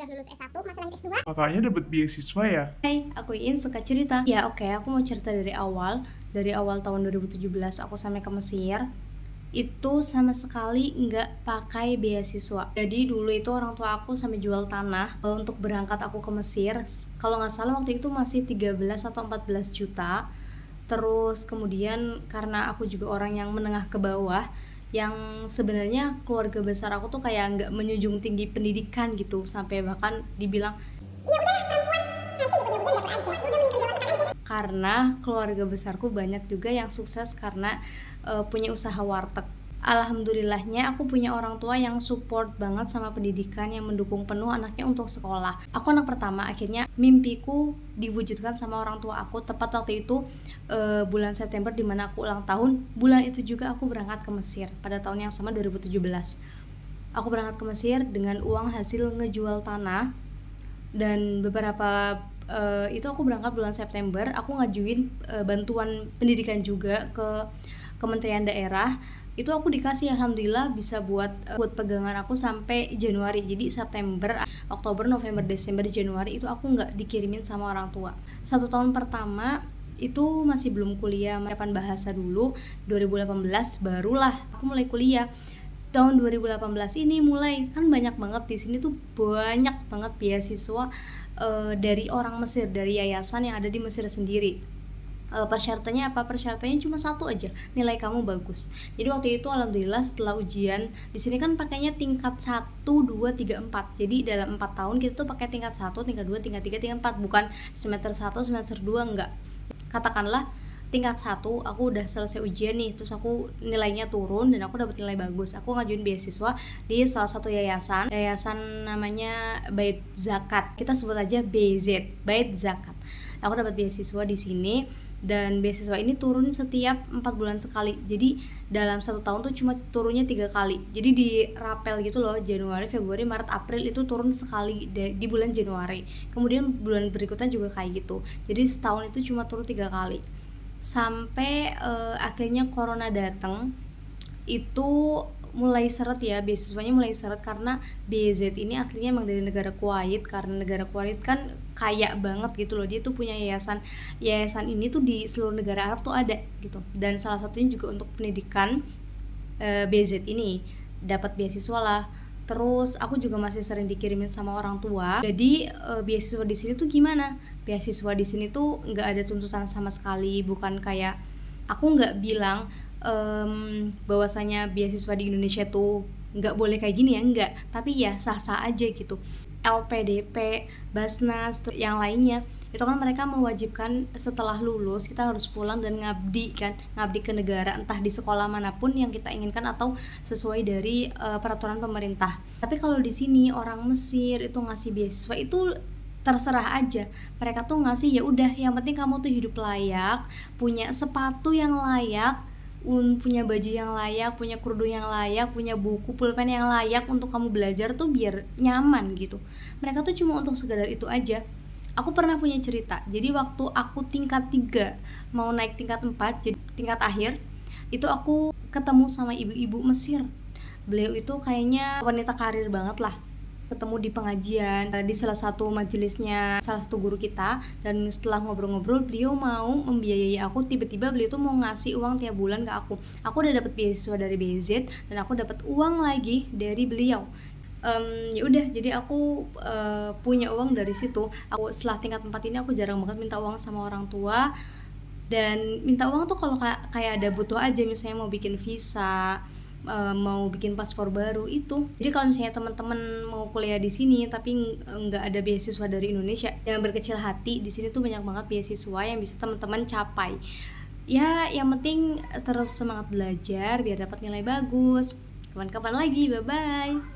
udah lulus S1, masih lanjut S2. Kakaknya dapat beasiswa ya? Hai, aku Iin suka cerita. Ya oke, aku mau cerita dari awal. Dari awal tahun 2017 aku sampai ke Mesir. Itu sama sekali nggak pakai beasiswa. Jadi dulu itu orang tua aku sampai jual tanah untuk berangkat aku ke Mesir. Kalau nggak salah waktu itu masih 13 atau 14 juta. Terus kemudian karena aku juga orang yang menengah ke bawah, yang sebenarnya keluarga besar aku tuh kayak nggak menjunjung tinggi pendidikan gitu, sampai bahkan dibilang karena keluarga besarku banyak juga yang sukses karena punya usaha warteg. Alhamdulillahnya aku punya orang tua yang support banget sama pendidikan, yang mendukung penuh anaknya untuk sekolah. Aku anak pertama, akhirnya mimpiku diwujudkan sama orang tua aku tepat waktu itu bulan September dimana aku ulang tahun. Bulan itu juga aku berangkat ke Mesir pada tahun yang sama 2017. Aku berangkat ke Mesir dengan uang hasil ngejual tanah, dan beberapa itu aku berangkat bulan September. Aku ngajuin bantuan pendidikan juga ke Kementerian Daerah. Itu aku dikasih, alhamdulillah bisa buat pegangan aku sampai Januari. Jadi September, Oktober, November, Desember, Januari itu aku nggak dikirimin sama orang tua. 1 tahun pertama itu masih belum kuliah, persiapan bahasa dulu. 2018 barulah aku mulai kuliah. Tahun 2018 ini mulai kan banyak banget di sini tuh, banyak banget beasiswa dari orang Mesir, dari yayasan yang ada di Mesir sendiri. Persyaratannya apa? Persyaratannya cuma satu aja, nilai kamu bagus. Jadi waktu itu alhamdulillah setelah ujian, di sini kan pakainya tingkat 1, 2, 3, 4. Jadi dalam 4 tahun kita tuh pakai tingkat 1, tingkat 2, tingkat 3, tingkat 4, bukan semester 1, semester 2, enggak. Katakanlah tingkat 1 aku udah selesai ujian nih, terus aku nilainya turun dan aku dapat nilai bagus. Aku ngajuin beasiswa di salah satu yayasan namanya Bait Zakat. Kita sebut aja BZ, Bait Zakat. Aku dapat beasiswa di sini, dan beasiswa ini turun setiap 4 bulan sekali. Jadi dalam 1 tahun tuh cuma turunnya 3 kali. Jadi di rapel gitu loh, Januari, Februari, Maret, April itu turun sekali di bulan Januari. Kemudian bulan berikutnya juga kayak gitu. Jadi setahun itu cuma turun 3 kali. Sampai akhirnya corona datang, itu mulai seret ya, beasiswanya mulai seret karena BZ ini aslinya emang dari negara Kuwait. Karena negara Kuwait kan kaya banget gitu loh, dia tuh punya yayasan ini tuh di seluruh negara Arab tuh ada gitu, dan salah satunya juga untuk pendidikan. BZ ini dapat beasiswa lah. Terus aku juga masih sering dikirimin sama orang tua. Jadi beasiswa di sini tuh gimana? Beasiswa di sini tuh nggak ada tuntutan sama sekali. Bukan kayak, aku nggak bilang bahwasanya beasiswa di Indonesia tuh nggak boleh kayak gini ya, nggak. Tapi ya sah-sah aja gitu. LPDP, Basnas, yang lainnya itu kan mereka mewajibkan setelah lulus kita harus pulang dan ngabdi ke negara, entah di sekolah manapun yang kita inginkan atau sesuai dari peraturan pemerintah. Tapi kalau di sini orang Mesir itu ngasih beasiswa itu terserah aja. Mereka tuh ngasih ya udah, yang penting kamu tuh hidup layak, punya sepatu yang layak, punya baju yang layak, punya kerudung yang layak, punya buku pulpen yang layak untuk kamu belajar tuh biar nyaman gitu. Mereka tuh cuma untuk sekedar itu aja. Aku pernah punya cerita. Jadi waktu aku tingkat 3 mau naik tingkat 4, jadi tingkat akhir, itu aku ketemu sama ibu-ibu Mesir. Beliau itu kayaknya wanita karir banget lah. Ketemu di pengajian, di salah satu majelisnya salah satu guru kita, dan setelah ngobrol-ngobrol beliau mau membiayai aku. Tiba-tiba beliau tuh mau ngasih uang tiap bulan ke aku. Aku udah dapat beasiswa dari BZ dan aku dapat uang lagi dari beliau. Ya udah, jadi aku punya uang dari situ. Aku setelah tingkat 4 ini aku jarang banget minta uang sama orang tua. Dan minta uang tuh kalau kayak ada butuh aja, misalnya mau bikin visa, mau bikin paspor baru itu. Jadi kalau misalnya teman-teman mau kuliah di sini tapi nggak ada beasiswa dari Indonesia, jangan berkecil hati. Di sini tuh banyak banget beasiswa yang bisa teman-teman capai. Ya yang penting terus semangat belajar biar dapat nilai bagus. Kapan-kapan lagi, bye bye.